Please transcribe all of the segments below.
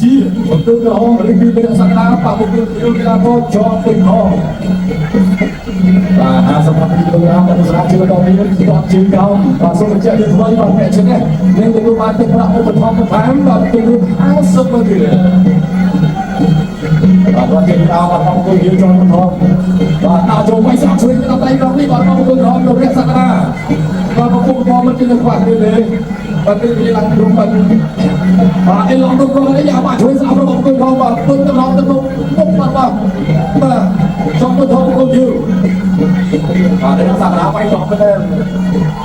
ជាបន្ទូក្រហមរីពីរសក្តាបបុគ្គលកីឡាករជាប់ពេញខបាទ50គីឡូក្រាមរបស់សាជាដល់នេះស្ទាត់ជើងកោនបាទសូមបញ្ជាក់យើងថ្មីបាទអ្នកជិះនេះនឹងទទួលបានទឹកប្រាក់ឧបត្ថម្ភបន្ថែមបាទទទួល50គីឡូបាទគាត់ជាដល់បាទអង្គុយយើងចូលបន្ថមបាទដល់ចូលไปស្អាតជួយដល់ដៃដល់នេះបាទអង្គុយក្រហមលោករះសក្តាបាទប្រគំមកមិនជាខ្វះទេបាទគឺវាឡើងរួមបាទបាទអីឡងទៅគាត់នេះយ៉ាបាទជួយស្អាតរបស់អង្គុយក្រហមបាទពុតទៅដល់ទៅមុខបាទចំទៅធំអង្គុយយើងបាទរះសក្តាไปចំទៅ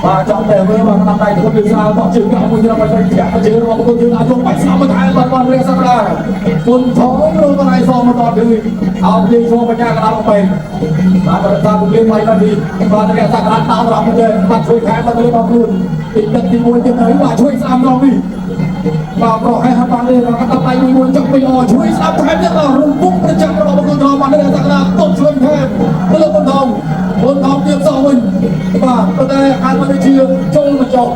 បាទចំទៅមើលបាទតាមដៃទៅវាស្អាតបោះជើងក្រោមមួយទៀតបាទចាក់ជើងរបស់អង្គុយយើងអាចចូលไปស្អាតបន្ថែមបាទរះសក្តាពុនធំលោកកន្លែងសមមកដល់គឺអោបលេងចូលបញ្ញាកណ្ដាលទៅបាទប្រសាទពលៀងមកដល់នេះបាទរះសក្តាតាមរំទៅបាទជួយខែបាទលើរបស់ខ្លួនពីទឹកទី1ទៀតហើយបាទជួយស្អាតដល់នេះបាទប្រហែលហាត់បានទេគាត់តាមដៃមួយចុកពីអជួយស្អាតថែមទៀតដល់រំពុកប្រចាំរបស់អង្គុយក្រហមបាទរះសក្តាទុតជួយថែមទៅលើពុនធំទៀតសោះវិញបាទប៉ុន្តែអាចមកជាចូលមកចុះ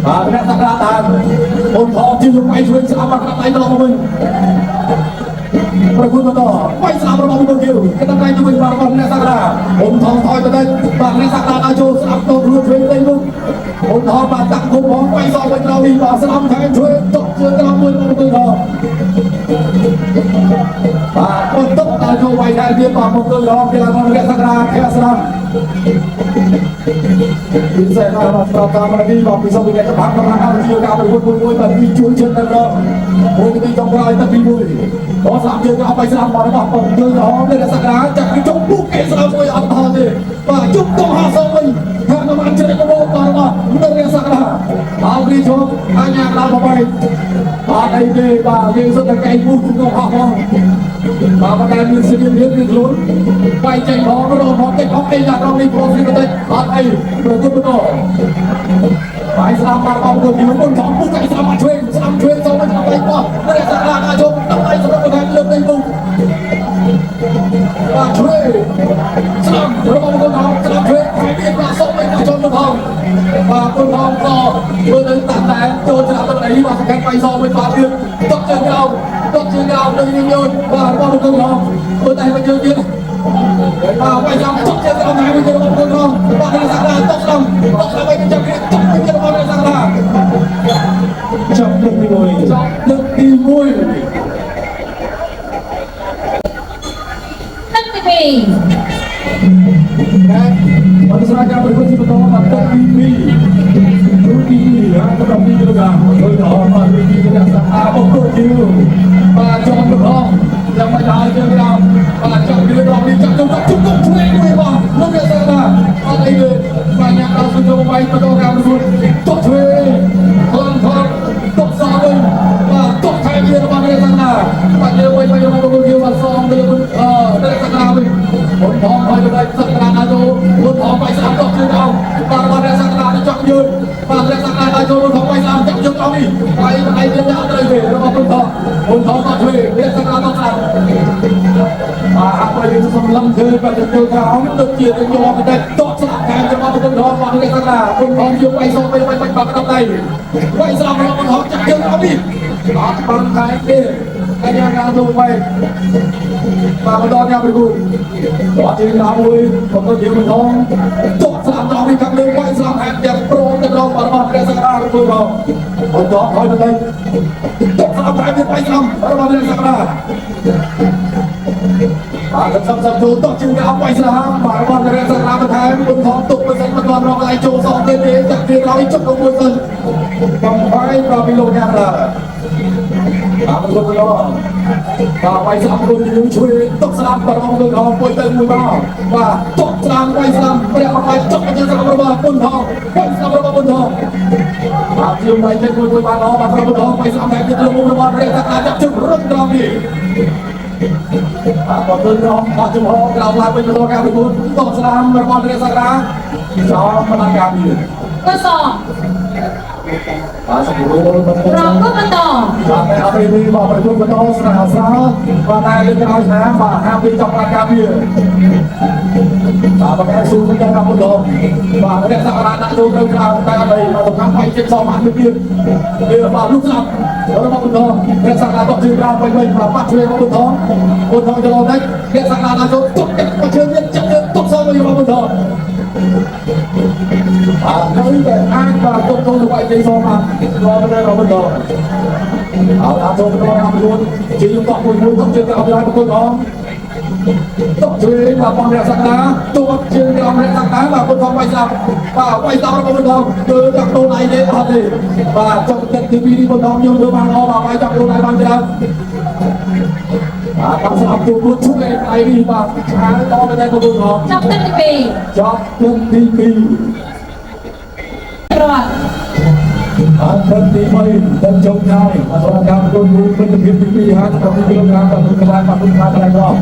បាទរះសក្តាតាមពុនធំជាលោកឯងជួយស្អាតបាទដៃដល់មកវិញប្រគល់បន្តវាយស្លាប់របស់អង្គុយយើងគេតាមដៃជួយបាទរបស់រះសក្តាពុនធំថយទៅដែរបាទរះសក្តាដល់ចូលស្អាតទៅខ្លួនជួយទៅមុខពុនធំបាទដាក់គុំផងវាយសោះវិញដល់នេះបាទស្លាប់ថែមជួយទុកជើងក្រោមមួយអង្គុយធំបាទបន្ទុកដល់ចូលវាយថែមទៀតបាទអង្គុយក្រហមកីឡាកររះសក្តាខែស្រាំពិសេសបាទស្រាប់តាមនេះបាទពិសេសវិទ្យាសាស្ត្រកម្ពុជាជាការប្រកួតមួយបាទពីជួយជិតទៅដល់មួយទីចុងក្រោយទឹកទី1បងស្លាប់ជើងអត់បាយស្លាប់របស់អង្គុយក្រហមរះសក្តាចាក់ជុំពុកគេស្លាប់មួយអត់ថតទេបាទជុំទៅ50វិញថានៅបានជ្រែកមកបាទរះសក្តាអោរីជុំអញ្ញាកដល់មកបាទអីទេបាទយើងសុទ្ធតែកែងពុះក្នុងអស់ផងបាទបើតែមានសិទ្ធិរៀនពីខ្លួនវាយចេញផងរហូតតិចអស់អីដល់នេះព្រោះស្រីតិចអត់អីប្រគល់បន្តបាយស្លាប់បាទអង្គុយពីមុនចំពុះកែស្លាប់មកជួយស្លាប់ជួយចូលមកដល់ដៃបងរះសក្តាអាចជុំដល់ដៃសម្រាប់បន្ថែមលើកដៃពុះបាទជួយស្លាប់របស់អង្គុយផងស្លាប់ជួយហើយមានបាទសុំឲ្យចូលមកផងបាទគុណផងក៏ធ្វើទៅតាមតែចូលច្រាក់ទៅដីបាទសង្កេតបាយសមួយបាទទៀតទុកជើងក្រោមដូចញញបាទរបស់អង្គុយផងធ្វើតែមកជើងទៀតបាទបាយចាំទុកជើងក្រោមហើយមកជើងរបស់អង្គុយផងបាទរះសក្តាទុកស្ដាំឲ្យចាប់ទៀតទុកទៀតរបស់រះសក្តាចាប់លើកទី1ចាប់លើកទី1ទឹកទី2បាទស្រាការប្រកួតជាបន្តបាទទឹកទី2រូទី52គីឡូក្រាមដោយដល់បាទរូទីរះសក្តាអង្គុយយើងបាទជាប់ទៅផងយ៉ាងមិនដល់ជើងក្រោមបាទចាប់លើដល់នេះចាប់ជុំជួយមួយបងលោករះសក្តាអត់អីទេបាទញ៉ាំដល់សុំបាយបន្តការប្រកួតទុកជួយផងទុកសោះវិញបាទទុកថែមទៀតរបស់រះសក្តាបាទយើងវិញមកអង្គុយយើងបាទសងទៅរះសក្តាវិញបុនផងហើយទៅសក្តាដល់ចូលបុនផងបាយស្អាតទុកជើងក្រោមបាទរបស់រះសក្តាចាប់យើងបាទរះសក្តាដល់ចូលបុនផងបាយស្អាតចាប់ជើងក្រោមនេះហើយទៀតអត់ត្រូវទេរបស់បុនផងក៏ជួយរះសក្តាដល់ស្អាតបាទអត់ទៅសំឡឹងគឺបាទទៅក្រោមដូចជាទៅយកទៅតក់ស្លាប់ខាងរបស់បុនផងរបស់រះសក្តាបុនផងយកបាយសោះទៅបាយបាច់បាក់ដល់ដៃបាយស្លាប់របស់បុនផងចាប់ជើងក្រោមនេះអត់បានថែទេតែយ៉ាងណាទៅបាយបាទបន្តយ៉ាងប្រគួតអត់ជើងក្រោមមួយបន្តយើងមិនផងតក់ស្លាប់ដល់នេះខាងលើបាយស្លាប់ហាក់យ៉ាងព្រមទៅដល់របស់រះសក្តាទៅផងបន្តហើយទៅទុកស្លាប់តែវាបាយស្លាប់របស់រះសក្តាបាទសំចូលទុកជើងក្រោមបាយស្លាប់បាទរបស់រះសក្តាបន្ថែមបុនផងទុកមិនសិនមិនទាន់រកកន្លែងចូលសងទេចាក់វាឲ្យចុកទៅមួយសិនបំបាយប្រពីលោកយ៉ាងណាបាទប្រគល់យកបាទបាយស្លាប់ខ្លួនយើងជួយទុកស្លាប់របស់អង្គុយក្រហមពុយទៅមួយមកបាទទុកស្លាប់បាយស្លាប់ព្រះមកបាយចុកទៅស្លាប់របស់ពុនផងបាយស្លាប់របស់ពុនផងបាទជាងបាយចិត្តមួយបានល្អបាទរបស់ពុនផងបាយស្លាប់តែទៀតលើមុខរបស់រះសក្តាចាប់ជើងរត់ក្រោមនេះបាទបើឃើញរងអត់ចំហក្រោមឡើងវិញទៅការប្រកួតតបស្នាមរបស់រះសក្តាចោលបណ្ដាការនេះកស បាទសម្រួលបន្ត រងគុំបន្ត បាទតែអត់ទេមកប្រជុំបន្តស្រាស្រាបាទតែលើកឲ្យណាបាទហាពីចង់ការវាបាទបើស៊ូមិនដល់ដល់ដល់បាទរក្សារាដាក់ចូលទៅក្រៅតែអត់ទេមកសំខាន់បាយចិត្តសមអានទៀតវាបាទលុកស្លាប់ដល់មកបន្តរក្សារាដាក់ជើងក្រៅវិញបាទបាត់ជួយមកបន្តចលោនេះរក្សារាដាក់ចូលទុកចិត្តជើងទៀតចិត្តទុកសមមកបន្តបាទនៅតែអាចបាទទុកទៅបាយចិត្តសមអានរកទៅបន្តเอาละโจมตีมาดูจีนต้องคุยต้องเจอกับอะไรตัวน้องต้องช่วยมาป้องกันสักนะตัวเชียงรายสักนะมาคนทองไปซับมาไปซับแล้วคนทองเจอจากตัวไหนเนี่ยอะไรมาจงเป็นทีวีที่คนทองยืนดูมาเอามาไปจากตัวไหนบ้างจ้ะการสนับสนุนช่วยไอ้นี่มาช้าต่อไปได้คนทอง จับตั้งแต่ปี จับตั้งแต่ปี ประวัติ Anten timai dan jomnyai masyarakat Kundu menjadi pilihan bagi kilogram dan berkelan masuk ke dalam blok.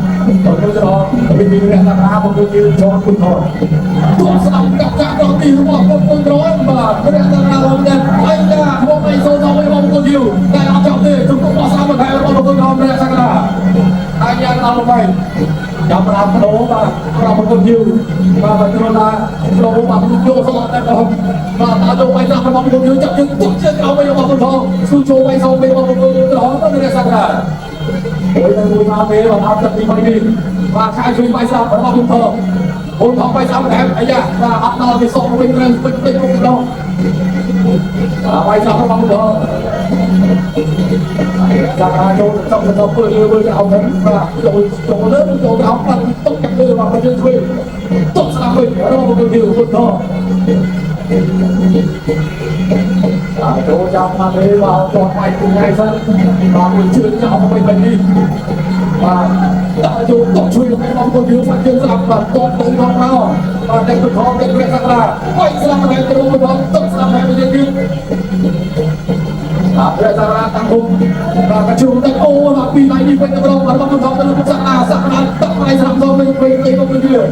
Berkelan bagi mereka nak menjadi jom kuntor. Tuan sedang tak roti rumah kuntor bah. Mereka nak dan ayah buat mai soal mai kuntor. Saya ajak dia cukup masa berkait rumah kuntor mereka nak. Ayah nak mai. Jam berapa doa bah? Berapa kuntor? Bah betul lah. Doa bah kuntor soal tak dah. Bah tak ada mai nak rumah kuntor cak tuh chưa bây giờ mà không thong, su châu bây giờ bây giờ mà không đó nó mới sang cả. Bây giờ người ta về và áp đặt đi bay đi và khai chuyên bay sao mà không thong, không thong bay sao mà em ấy à và áp nó thì xong mình không đâu. Bay sao mà không thong. Chẳng ai châu trong trong bơi áo thấm và rồi chỗ lớn chỗ áo mà tốt chặt đưa vào cái chân thuê tốt sang mình đó là một điều không thong. Chỗ trong mà đi vào toàn ngoài cùng ngày sân và buổi trưa cho họ mình đi và đã chỗ tổng chui được cái bóng của thiếu phải tiêu giảm và toàn tới không nào và đánh được họ đánh về rằng là quay sang một cái bóng của bóng tổng sang hai bên đi về rằng là tăng hùng và các trường đánh ô và vì này đi quay cái bóng và bóng của bóng tới rằng là tập hai sang do mình về không được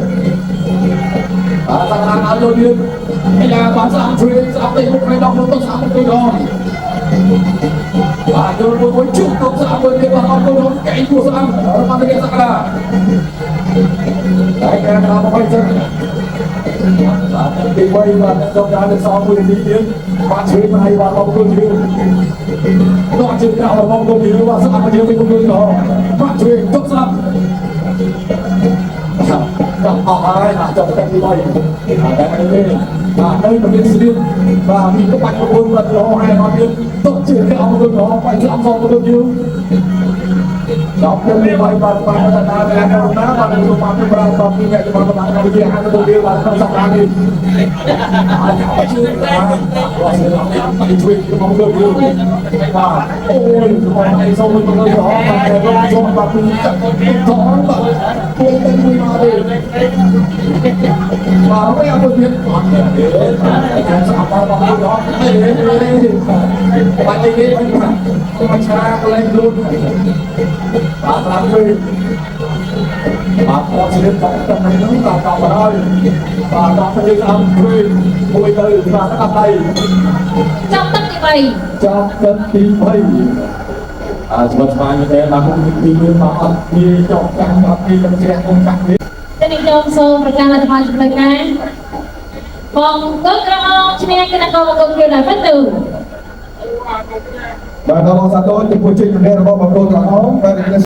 rằng là áo đôi điên hay là bán sang chuyên sang đây một cái đóng nó sang một cái đó và rồi một chút công sang với cái bóng của nó cày của sang nó mang cái sang là đấy cái nào quay chân và đi quay và trong ra được sau với đi tiến và chuyên mà hay và bóng của thiếu nó chuyên nào và bóng của thiếu và sang với thiếu cái công đó và chuyên tốt sang trong họ ai là trong cái bay đây đây là bên xuyên và mình có bạch một quân vật đó hai con viên tốt chuyện cái ông quân đó phải làm sao có nhiêu trong cái bay và ta ta về đâu đó và mình dùng cái bao bao nhiêu ngày cho bạn các bạn bây giờ hai cái đầu tiên là không sắp ra đi chưa và sẽ làm cái chuyện cái mong được nhiều và ôi mà này sau mình có đó mà để nó cho và mình chắc có và tôi tên mình mà đi và nó em tôi biết cái sao mà bằng đó bạn đi đi mà cha lên luôn và làm gì và có sự liên tục trong này nó là cộng vào thôi và nó phải đi làm thuê mùi từ và nó tập đây trong tất cả bảy trong tất tim bay một vài như thế là không đi như mà đi trong căn mà đi trong xe không cắt điจะนิยมโซนประการรัฐบาลจุดการมองก็กระเอาชนะกันนะก็มองอยู่ไหนพัดตื่น và nó có sao tôi thì cuối trình này nó có một đôi là nó